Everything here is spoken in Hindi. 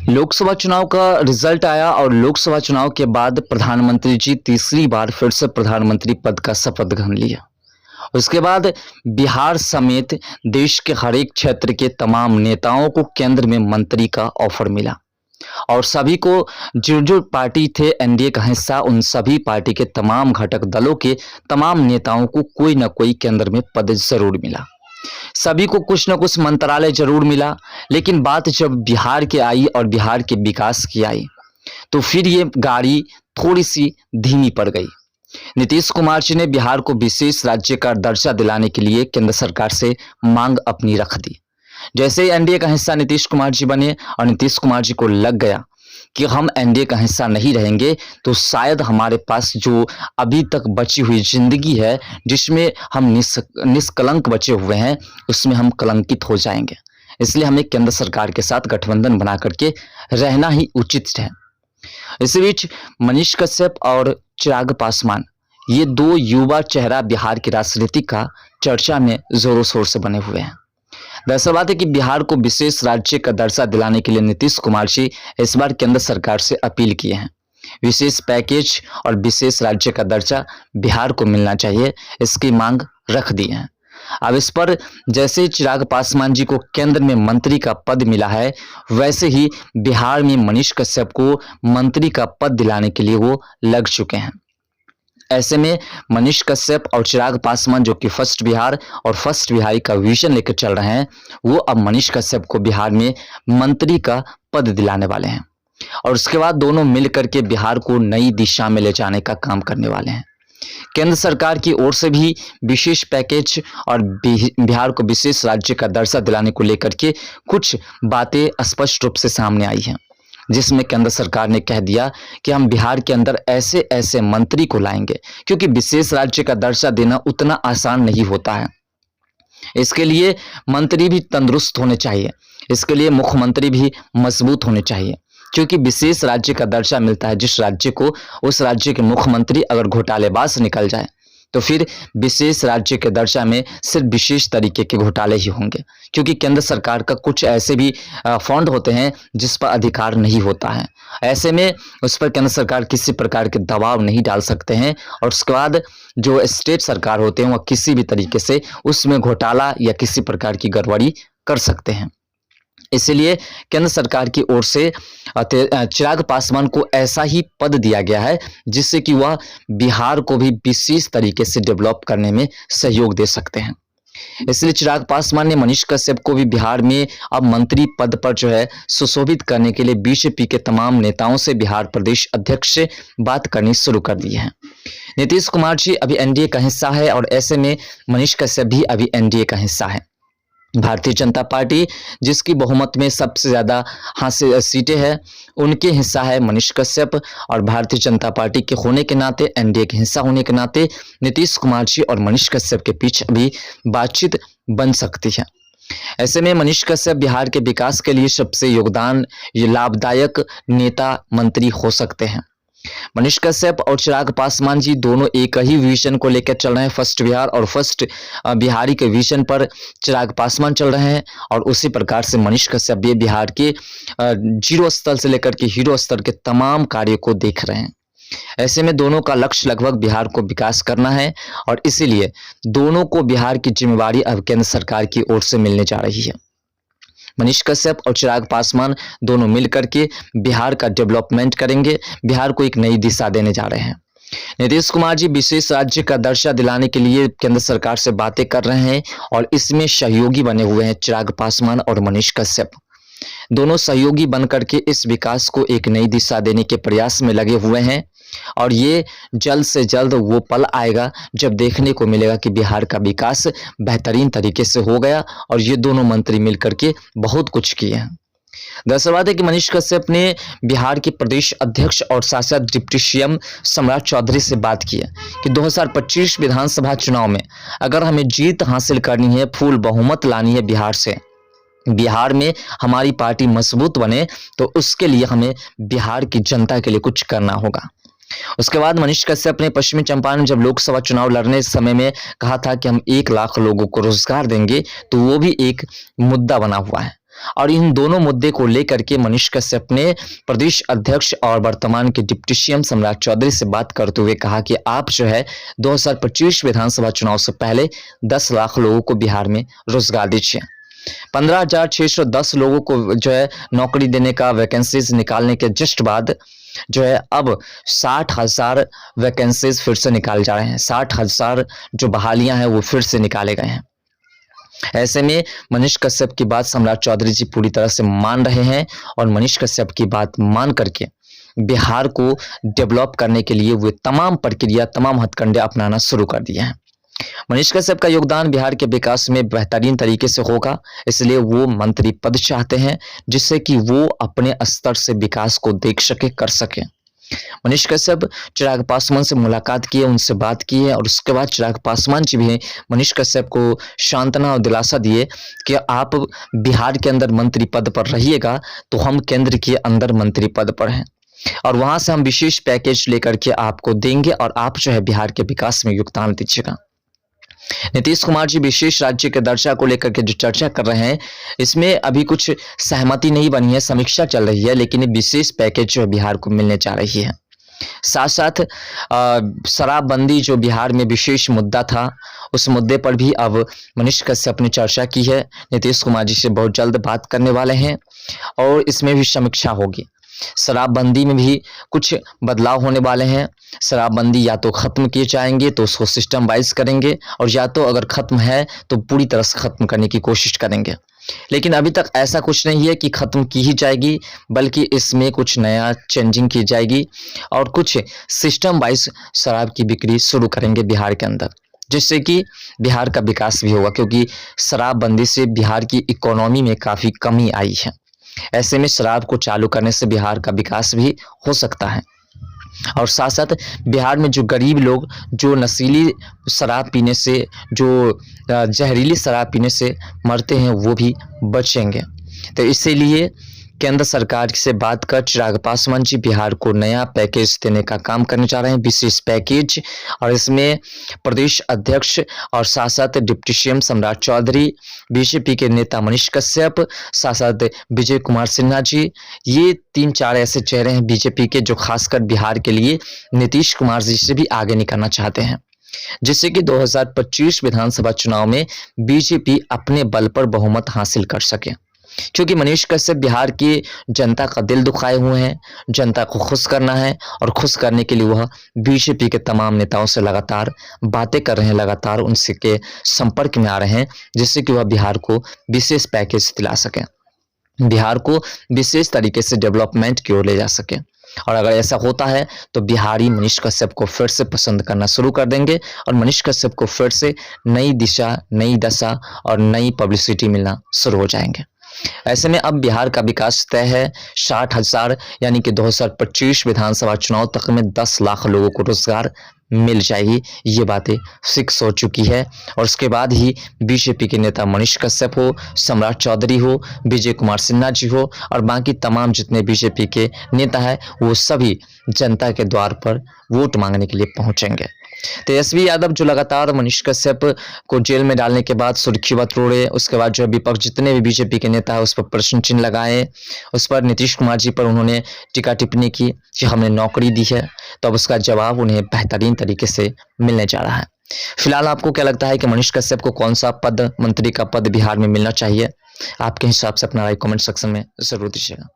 लोकसभा चुनाव का रिजल्ट आया और लोकसभा चुनाव के बाद प्रधानमंत्री जी तीसरी बार फिर से प्रधानमंत्री पद का शपथ ग्रहण लिया। उसके बाद बिहार समेत देश के हर एक क्षेत्र के तमाम नेताओं को केंद्र में मंत्री का ऑफर मिला और सभी को जो जो पार्टी थे एनडीए का हिस्सा, उन सभी पार्टी के तमाम घटक दलों के तमाम नेताओं को कोई ना कोई केंद्र में पद जरूर मिला। सभी को कुछ न कुछ मंत्रालय जरूर मिला। लेकिन बात जब बिहार की आई और बिहार के विकास की आई तो फिर ये गाड़ी थोड़ी सी धीमी पड़ गई। नीतीश कुमार जी ने बिहार को विशेष राज्य का दर्जा दिलाने के लिए केंद्र सरकार से मांग अपनी रख दी। जैसे ही एनडीए का हिस्सा नीतीश कुमार जी बने और नीतीश कुमार जी को लग गया कि हम एनडीए का हिस्सा नहीं रहेंगे तो शायद हमारे पास जो अभी तक बची हुई जिंदगी है, जिसमें हम निष्कलंक बचे हुए हैं, उसमें हम कलंकित हो जाएंगे। इसलिए हमें केंद्र सरकार के साथ गठबंधन बना करके रहना ही उचित है। इसी बीच मनीष कश्यप और चिराग पासवान, ये दो युवा चेहरा बिहार की राजनीति का चर्चा में जोरों शोर से बने हुए हैं। दरअसल बात है कि बिहार को विशेष राज्य का दर्जा दिलाने के लिए नीतीश कुमार जी इस बार केंद्र सरकार से अपील किए हैं। विशेष पैकेज और विशेष राज्य का दर्जा बिहार को मिलना चाहिए, इसकी मांग रख दी है। अब इस पर जैसे चिराग पासवान जी को केंद्र में मंत्री का पद मिला है, वैसे ही बिहार में मनीष कश्यप को मंत्री का पद दिलाने के लिए वो लग चुके हैं। ऐसे में मनीष कश्यप और चिराग पासवान जो कि फर्स्ट बिहार और फर्स्ट बिहारी का विजन लेकर चल रहे हैं, वो अब मनीष कश्यप को बिहार में मंत्री का पद दिलाने वाले हैं और उसके बाद दोनों मिलकर के बिहार को नई दिशा में ले जाने का काम करने वाले हैं। केंद्र सरकार की ओर से भी विशेष पैकेज और बिहार को विशेष राज्य का दर्जा दिलाने को लेकर के कुछ बातें स्पष्ट रूप से सामने आई हैं, जिसमें केंद्र सरकार ने कह दिया कि हम बिहार के अंदर ऐसे ऐसे मंत्री को लाएंगे, क्योंकि विशेष राज्य का दर्जा देना उतना आसान नहीं होता है। इसके लिए मंत्री भी तंदुरुस्त होने चाहिए, इसके लिए मुख्यमंत्री भी मजबूत होने चाहिए, क्योंकि विशेष राज्य का दर्जा मिलता है जिस राज्य को, उस राज्य के मुख्यमंत्री अगर घोटालेबाज निकल जाए तो फिर विशेष राज्य के दर्जा में सिर्फ विशेष तरीके के घोटाले ही होंगे, क्योंकि केंद्र सरकार का कुछ ऐसे भी फंड होते हैं जिस पर अधिकार नहीं होता है। ऐसे में उस पर केंद्र सरकार किसी प्रकार के दबाव नहीं डाल सकते हैं और उसके बाद जो स्टेट सरकार होते हैं वह किसी भी तरीके से उसमें घोटाला या किसी प्रकार की गड़बड़ी कर सकते हैं। इसलिए केंद्र सरकार की ओर से चिराग पासवान को ऐसा ही पद दिया गया है जिससे कि वह बिहार को भी विशेष तरीके से डेवलप करने में सहयोग दे सकते हैं। इसलिए चिराग पासवान ने मनीष कश्यप को भी बिहार में अब मंत्री पद पर जो है सुशोभित करने के लिए बीजेपी के तमाम नेताओं से बिहार प्रदेश अध्यक्ष से बात करनी शुरू कर दी है। नीतीश कुमार जी अभी एनडीए का हिस्सा है और ऐसे में मनीष कश्यप भी अभी एनडीए का हिस्सा है। भारतीय जनता पार्टी जिसकी बहुमत में सबसे ज्यादा सीटें हैं, उनके हिस्सा है मनीष कश्यप और भारतीय जनता पार्टी के होने के नाते, एनडीए के हिस्सा होने के नाते नीतीश कुमार जी और मनीष कश्यप के बीच भी बातचीत बन सकती है। ऐसे में मनीष कश्यप बिहार के विकास के लिए सबसे लाभदायक नेता मंत्री हो सकते हैं। मनीष कश्यप और चिराग पासवान जी दोनों एक ही विजन को लेकर चल रहे हैं। फर्स्ट बिहार और फर्स्ट बिहारी के विजन पर चिराग पासवान चल रहे हैं और उसी प्रकार से मनीष कश्यप भी बिहार के जीरो स्तर से लेकर के हीरो स्तर के तमाम कार्यों को देख रहे हैं। ऐसे में दोनों का लक्ष्य लगभग बिहार को विकास करना है और इसीलिए दोनों को बिहार की जिम्मेवारी अब केंद्र सरकार की ओर से मिलने जा रही है। मनीष कश्यप और चिराग पासवान दोनों मिलकर के बिहार का डेवलपमेंट करेंगे, बिहार को एक नई दिशा देने जा रहे हैं। नीतीश कुमार जी विशेष राज्य का दर्जा दिलाने के लिए केंद्र सरकार से बातें कर रहे हैं और इसमें सहयोगी बने हुए हैं चिराग पासवान और मनीष कश्यप। दोनों सहयोगी बनकर के इस विकास को एक नई दिशा देने के प्रयास में लगे हुए हैं और ये जल्द से जल्द वो पल आएगा जब देखने को मिलेगा कि बिहार का विकास बेहतरीन तरीके से हो गया और ये दोनों मंत्री मिलकर के बहुत कुछ किए हैं। दरअसल बात है कि मनीष कश्यप ने बिहार के प्रदेश अध्यक्ष और शासक डिप्टी सीएम सम्राट चौधरी से बात की है कि 2025 विधानसभा चुनाव में अगर हमें जीत हासिल करनी है, फुल बहुमत लानी है बिहार से, बिहार में हमारी पार्टी मजबूत बने, तो उसके लिए हमें बिहार की जनता के लिए कुछ करना होगा। उसके बाद मनीष कश्यप ने पश्चिमी चंपारण में जब लोकसभा चुनाव लड़ने समय में कहा था कि हम 1 लाख लोगों को रोजगार देंगे, तो वो भी एक मुद्दा बना हुआ है। और इन दोनों मुद्दे को लेकर के मनीष कश्यप ने प्रदेश अध्यक्ष और वर्तमान के डिप्टी सीएम सम्राट चौधरी से बात करते हुए कहा कि आप जो है 2025 विधानसभा चुनाव से पहले 10 लाख लोगों को बिहार में रोजगार दीजिए। 15,610 लोगों को जो है नौकरी देने का वैकेंसीज निकालने के जस्ट बाद जो है अब 60,000 वैकेंसीज फिर से निकाले जा रहे हैं। 60,000 जो बहालियां हैं वो फिर से निकाले गए हैं। ऐसे में मनीष कश्यप की बात सम्राट चौधरी जी पूरी तरह से मान रहे हैं और मनीष कश्यप की बात मान करके बिहार को डेवलप करने के लिए वे तमाम प्रक्रिया, तमाम हथकंडे अपनाना शुरू कर दिए हैं। मनीष कश्यप का योगदान बिहार के विकास में बेहतरीन तरीके से होगा, इसलिए वो मंत्री पद चाहते हैं जिससे कि वो अपने स्तर से विकास को देख सके, कर सके। मनीष कश्यप चिराग पासवान से मुलाकात की है, उनसे बात की है और उसके बाद चिराग पासवान जी भी मनीष कश्यप को सांत्वना और दिलासा दिए कि आप बिहार के अंदर मंत्री पद पर रहिएगा तो हम केंद्र के अंदर मंत्री पद पर हैं और वहां से हम विशेष पैकेज लेकर के आपको देंगे और आप जो है बिहार के विकास में योगदान दीजिएगा। नीतीश कुमार जी विशेष राज्य के दर्जा को लेकर के जो चर्चा कर रहे हैं, इसमें अभी कुछ सहमति नहीं बनी है, समीक्षा चल रही है, लेकिन विशेष पैकेज जो बिहार को मिलने जा रही है। साथ साथ शराबबंदी जो बिहार में विशेष मुद्दा था, उस मुद्दे पर भी अब मनीष कश्यप ने चर्चा की है। नीतीश कुमार जी से बहुत जल्द बात करने वाले हैं और इसमें भी समीक्षा होगी। शराबबंदी में भी कुछ बदलाव होने वाले हैं। शराबबंदी या तो खत्म किए जाएंगे तो उसको सिस्टम वाइज करेंगे और या तो अगर खत्म है तो पूरी तरह से खत्म करने की कोशिश करेंगे। लेकिन अभी तक ऐसा कुछ नहीं है कि खत्म की ही जाएगी, बल्कि इसमें कुछ नया चेंजिंग की जाएगी और कुछ सिस्टम वाइज शराब की बिक्री शुरू करेंगे बिहार के अंदर, जिससे कि बिहार का विकास भी होगा, क्योंकि शराबबंदी से बिहार की इकोनॉमी में काफ़ी कमी आई है। ऐसे में शराब को चालू करने से बिहार का विकास भी हो सकता है और साथ साथ बिहार में जो गरीब लोग जो नशीली शराब पीने से, जो जहरीली शराब पीने से मरते हैं, वो भी बचेंगे। तो इसीलिए केंद्र सरकार से बात कर चिराग पासवान जी बिहार को नया पैकेज देने का काम करने जा रहे हैं, विशेष पैकेज। और इसमें प्रदेश अध्यक्ष और साथ साथ डिप्टी सीएम सम्राट चौधरी, बीजेपी के नेता मनीष कश्यप, साथ साथ विजय कुमार सिन्हा जी, ये 3-4 ऐसे चेहरे हैं बीजेपी के जो खासकर बिहार के लिए नीतीश कुमार जी से भी आगे निकलना चाहते हैं, जिससे कि 2025 विधानसभा चुनाव में बीजेपी अपने बल पर बहुमत हासिल कर सके। क्योंकि मनीष कश्यप बिहार की जनता का दिल दुखाए हुए हैं, जनता को खुश करना है और खुश करने के लिए वह बीजेपी के तमाम नेताओं से लगातार बातें कर रहे हैं, लगातार उनसे के संपर्क में आ रहे हैं, जिससे कि वह बिहार को विशेष पैकेज दिला सके, बिहार को विशेष तरीके से डेवलपमेंट की ओर ले जा सके। और अगर ऐसा होता है तो बिहारी मनीष कश्यप को फिर से पसंद करना शुरू कर देंगे और मनीष कश्यप को फिर से नई दिशा, नई दशा और नई पब्लिसिटी मिलना शुरू हो जाएंगे। ऐसे में अब बिहार का विकास तय है। 60,000 यानी कि 2025 विधानसभा चुनाव तक में 10 लाख लोगों को रोजगार मिल जाएगी, ये बातें फिक्स हो चुकी है। और उसके बाद ही बीजेपी के नेता मनीष कश्यप हो, सम्राट चौधरी हो, विजय कुमार सिन्हा जी हो और बाकी तमाम जितने बीजेपी के नेता हैं, वो सभी जनता के द्वार पर वोट मांगने के लिए पहुंचेंगे। तेजस्वी यादव जो लगातार मनीष कश्यप को जेल में डालने के बाद सुर्खियां तोड़े, उसके बाद जो विपक्ष जितने भी बीजेपी के नेता है उस पर प्रश्न चिन्ह लगाए, उस पर नीतीश कुमार जी पर उन्होंने टीका टिप्पणी की कि हमने नौकरी दी है, तो अब उसका जवाब उन्हें बेहतरीन तरीके से मिलने जा रहा है। फिलहाल आपको क्या लगता है कि मनीष कश्यप को कौन सा पद, मंत्री का पद बिहार में मिलना चाहिए? आपके हिसाब से अपना राय कमेंट सेक्शन में जरूर दीजिएगा।